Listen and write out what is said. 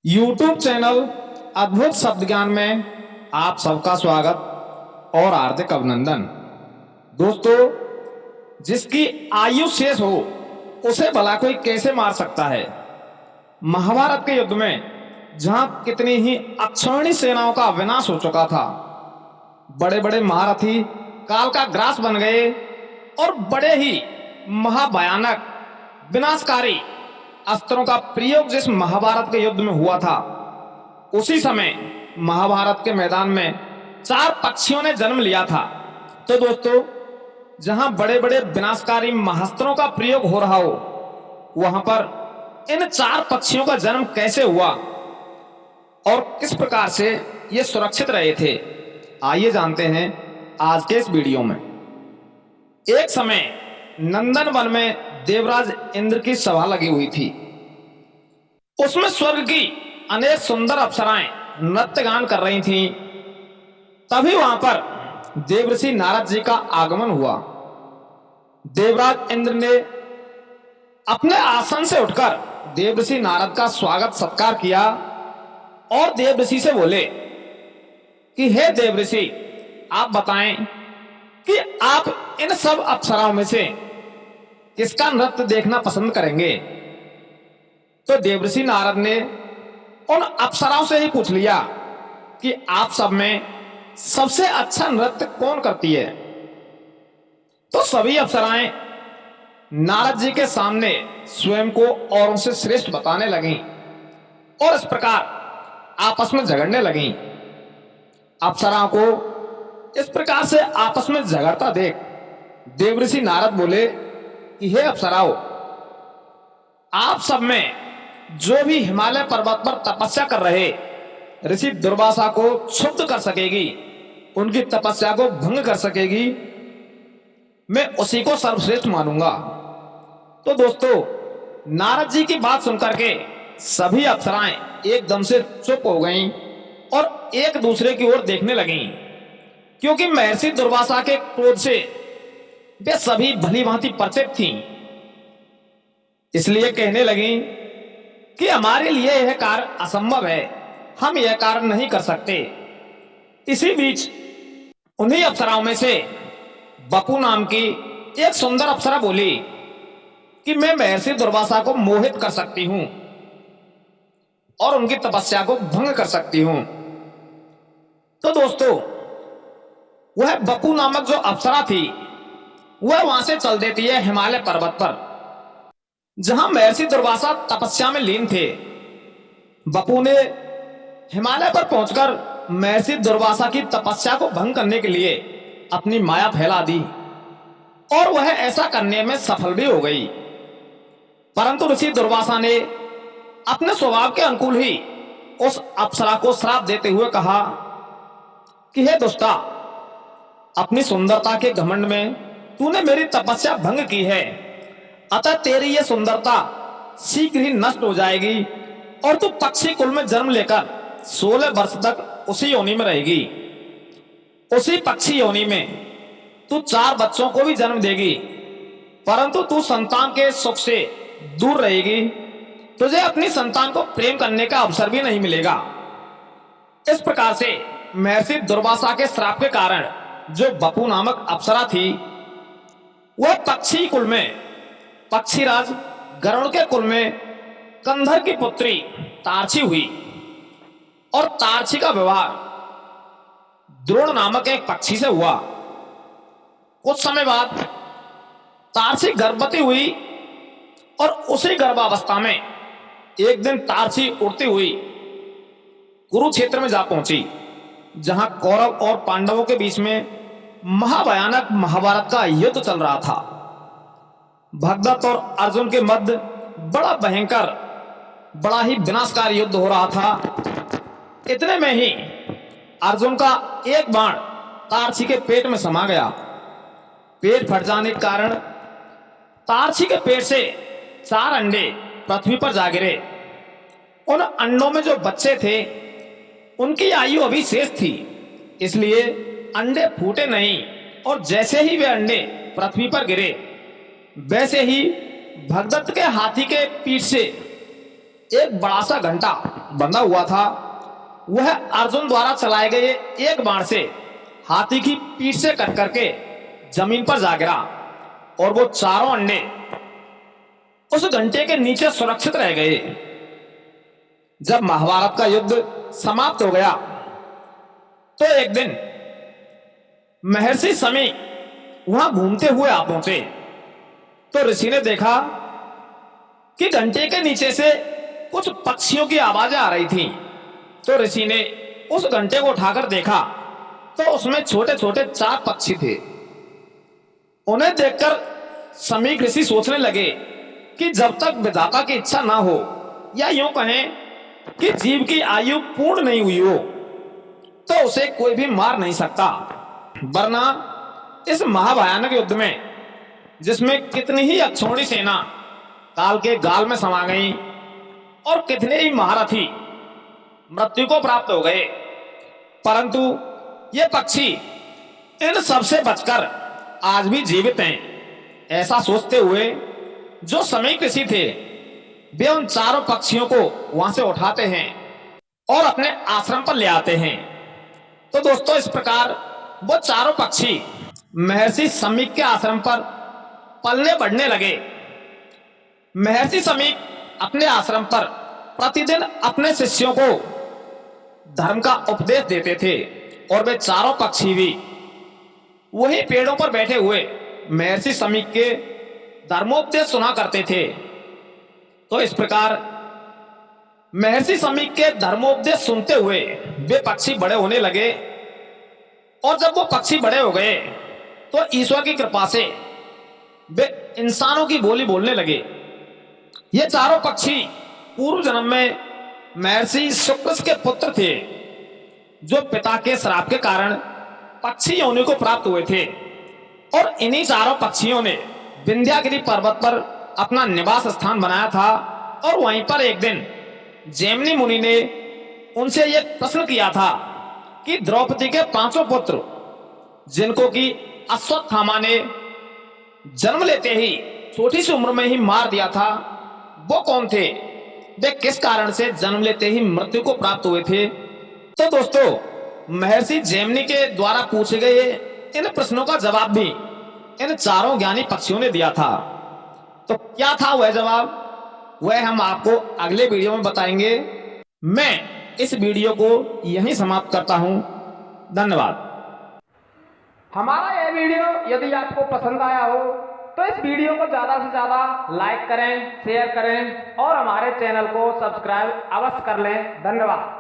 YouTube channel अद्भुत शब्द ज्ञान में आप सबका स्वागत और हार्दिक अभिनंदन। दोस्तों, जिसकी आयु शेष हो उसे भला कोई कैसे मार सकता है। महाभारत के युद्ध में जहां कितनी ही अक्षौहिणी सेनाओं का विनाश हो चुका था, बड़े बड़े महारथी काल का ग्रास बन गए और बड़े ही महाभयानक विनाशकारी अस्त्रों का प्रयोग जिस महाभारत के युद्ध में हुआ था, उसी समय महाभारत के मैदान में चार पक्षियों ने जन्म लिया था। तो दोस्तों, जहां बड़े बड़े विनाशकारी महास्त्रों का प्रयोग हो रहा हो, वहां पर इन चार पक्षियों का जन्म कैसे हुआ और किस प्रकार से ये सुरक्षित रहे थे, आइए जानते हैं आज के इस वीडियो में। एक समय नंदन वन में देवराज इंद्र की सभा लगी हुई थी। उसमें स्वर्ग की अनेक सुंदर अप्सराएं नृत्य गान कर रही थीं। तभी वहां पर देवर्षि नारद जी का आगमन हुआ। देवराज इंद्र ने अपने आसन से उठकर देवर्षि नारद का स्वागत सत्कार किया और देवर्षि से बोले कि हे देवर्षि, आप बताएं कि आप इन सब अप्सराओं में से किसका नृत्य देखना पसंद करेंगे। तो देवर्षि नारद ने उन अप्सराओं से ही पूछ लिया कि आप सब में सबसे अच्छा नृत्य कौन करती है। तो सभी अप्सराएं नारद जी के सामने स्वयं को औरों से श्रेष्ठ बताने लगीं और इस प्रकार आपस में झगड़ने लगीं। अप्सराओं को इस प्रकार से आपस में झगड़ता देख देवर्षि नारद बोले कि हे अप्सराओं, आप सब में जो भी हिमालय पर्वत पर तपस्या कर रहे ऋषि दुर्वासा को क्षुब्ध कर सकेगी, उनकी तपस्या को भंग कर सकेगी, मैं उसी को सर्वश्रेष्ठ मानूंगा। तो दोस्तों, नारद जी की बात सुनकर के सभी अप्सराएं एकदम से चुप हो गईं और एक दूसरे की ओर देखने लगीं, क्योंकि महर्षि दुर्वासा के क्रोध से वे सभी भली भांति परिचित थीं। इसलिए कहने लगी कि हमारे लिए यह कार्य असंभव है, हम यह कार्य नहीं कर सकते। इसी बीच उन्हीं अप्सराओं में से बपू नाम की एक सुंदर अप्सरा बोली कि मैं महर्षि दुर्वासा को मोहित कर सकती हूं और उनकी तपस्या को भंग कर सकती हूं। तो दोस्तों, वह बपू नामक जो अप्सरा थी, वह वहां से चल देती है हिमालय पर्वत पर, जहां महर्षि दुर्वासा तपस्या में लीन थे। बपू ने हिमालय पर पहुंचकर महर्षि दुर्वासा की तपस्या को भंग करने के लिए अपनी माया फैला दी और वह ऐसा करने में सफल भी हो गई। परंतु ऋषि दुर्वासा ने अपने स्वभाव के अनुकूल ही उस अप्सरा को श्राप देते हुए कहा कि हे दुष्टा, अपनी सुंदरता के घमंड में तूने मेरी तपस्या भंग की है, अतः तेरी यह सुंदरता शीघ्र ही नष्ट हो जाएगी और तू पक्षी कुल में जन्म लेकर 16 वर्ष तक उसी योनि में रहेगी। उसी पक्षी योनि में तू 4 बच्चों को भी जन्म देगी, परंतु तू संतान के सुख से दूर रहेगी। तुझे अपनी संतान को प्रेम करने का अवसर भी नहीं मिलेगा। इस प्रकार से महर्षि दुर्वासा के श्राप के कारण जो बपू नामक अप्सरा थी, वह पक्षी कुल में पक्षीराज गरुड़ के कुल में कंधर की पुत्री तारछी हुई और तारछी का विवाह द्रोण नामक एक पक्षी से हुआ। कुछ समय बाद तारछी गर्भवती हुई और उसी गर्भावस्था में एक दिन तारछी उड़ती हुई कुरुक्षेत्र में जा पहुंची, जहां कौरव और पांडवों के बीच में महाभयानक महाभारत का युद्ध चल रहा था। भगदत्त और अर्जुन के मध्य बड़ा भयंकर, बड़ा ही विनाशकारी युद्ध हो रहा था। इतने में ही अर्जुन का एक बाण तारछी के पेट में समा गया। पेट फट जाने के कारण तारछी के पेट से 4 अंडे पृथ्वी पर जा गिरे। उन अंडों में जो बच्चे थे, उनकी आयु अभी शेष थी, इसलिए अंडे फूटे नहीं और जैसे ही वे अंडे पृथ्वी पर गिरे, वैसे ही भगदत्त के हाथी के पीठ से एक बड़ा सा घंटा बंधा हुआ था वह अर्जुन द्वारा चलाए गए एक बाण से हाथी की पीठ से कट करके जमीन पर जा गिरा और वो चारों अंडे उस घंटे के नीचे सुरक्षित रह गए। जब महाभारत का युद्ध समाप्त हो गया तो एक दिन महर्षि शमी वहां घूमते हुए आ पहुंचे तो ऋषि ने देखा कि घंटे के नीचे से कुछ पक्षियों की आवाजें आ रही थीं। तो ऋषि ने उस घंटे को उठाकर देखा तो उसमें छोटे छोटे 4 पक्षी थे। उन्हें देखकर शमी ऋषि सोचने लगे कि जब तक विधाता की इच्छा ना हो या यूं कहें कि जीव की आयु पूर्ण नहीं हुई हो तो उसे कोई भी मार नहीं सकता, वरना इस महाभयानक युद्ध में जिसमें कितनी ही अक्षौणी सेना काल के गाल में समा गई और कितने ही महारथी मृत्यु को प्राप्त हो गए, परंतु ये पक्षी इन सबसे बचकर आज भी जीवित हैं। ऐसा सोचते हुए जो समय ऋषि थे वे उन चारों पक्षियों को वहां से उठाते हैं और अपने आश्रम पर ले आते हैं। तो दोस्तों इस प्रकार वो चारों पक्षी महर्षि शमी के आश्रम पर पलने बढ़ने लगे। महर्षि शमी अपने आश्रम पर प्रतिदिन अपने शिष्यों को धर्म का उपदेश देते थे और वे चारों पक्षी भी वही पेड़ों पर बैठे हुए महर्षि शमी के धर्मोपदेश सुना करते थे। तो इस प्रकार महर्षि शमी के धर्मोपदेश सुनते हुए वे पक्षी बड़े होने लगे और जब वो पक्षी बड़े हो गए तो ईश्वर की कृपा से वे इंसानों की बोली बोलने लगे। ये चारों पक्षी पूर्व जन्म में महर्षि शुक्र के पुत्र थे जो पिता के श्राप के कारण पक्षी योनि को प्राप्त हुए थे और इन्हीं चारों पक्षियों ने विंध्यागिरी पर्वत पर अपना निवास स्थान बनाया था। और वहीं पर एक दिन जैमिनी मुनि ने उनसे यह प्रश्न किया था कि द्रौपदी के 5 पुत्र जिनको कि अश्वत्थामा ने जन्म लेते ही छोटी सी उम्र में ही मार दिया था वो कौन थे, वे किस कारण से जन्म लेते ही मृत्यु को प्राप्त हुए थे। तो दोस्तों महर्षि जैमिनी के द्वारा पूछे गए इन प्रश्नों का जवाब भी इन चारों ज्ञानी पक्षियों ने दिया था। तो क्या था वह जवाब, वह हम आपको अगले वीडियो में बताएंगे। मैं इस वीडियो को यहीं समाप्त करता हूं। धन्यवाद। हमारा यह वीडियो यदि आपको पसंद आया हो तो इस वीडियो को ज़्यादा से ज़्यादा लाइक करें, शेयर करें और हमारे चैनल को सब्सक्राइब अवश्य कर लें। धन्यवाद।